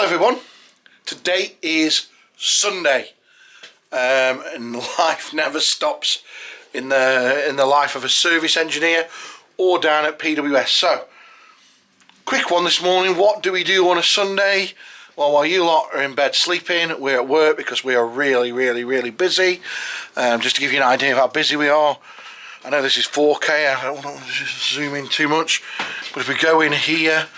Hello everyone, today is Sunday and life never stops in the life of a service engineer or down at PWS. So, quick one this morning. What do we do on a Sunday? Well, while you lot are in bed sleeping, we're at work because we are really busy. Just to give you an idea of how busy we are, I know this is 4K, I don't want to zoom in too much, but if we go in here,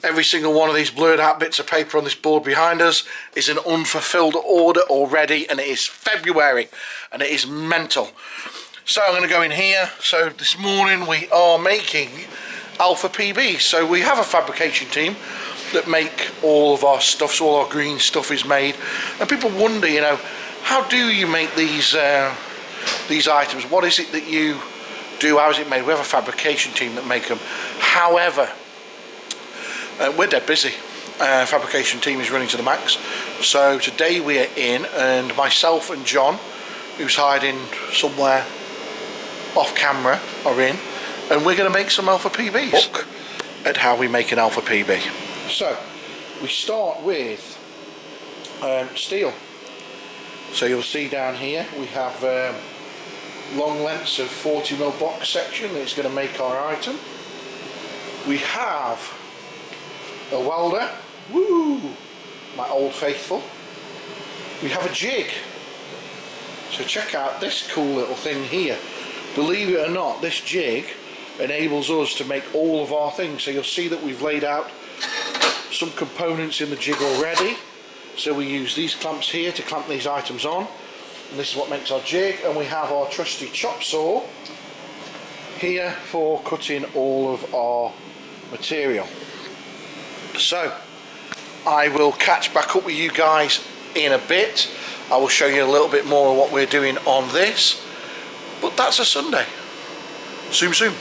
every single one of these blurred out bits of paper on this board behind us is an unfulfilled order already, and it is February and it is mental. So I'm going to go in here. So this morning we are making Alpha PB. So we have a fabrication team that make all of our stuff, so all our green stuff is made, and people wonder, you know, how do you make these items? What is it that you do? How is it made? We have a fabrication team that make them. However, we're dead busy. Fabrication team is running to the max. So today we are in, and myself and John, who's hiding somewhere off camera, are in, and we're going to make some Alpha PBs. Look at how we make an Alpha PB. So we start with steel. So you'll see down here we have long lengths of 40mm box section that's going to make our item. We have a welder, woo, my old faithful. We have a jig. So check out this cool little thing here. Believe it or not, this jig enables us to make all of our things. So you'll see that we've laid out some components in the jig already. So we use these clamps here to clamp these items on, and this is what makes our jig. And we have our trusty chop saw here for cutting all of our material. So I will catch back up with you guys in a bit. I will show you a little bit more of what we're doing on this, but that's a Sunday. Zoom zoom.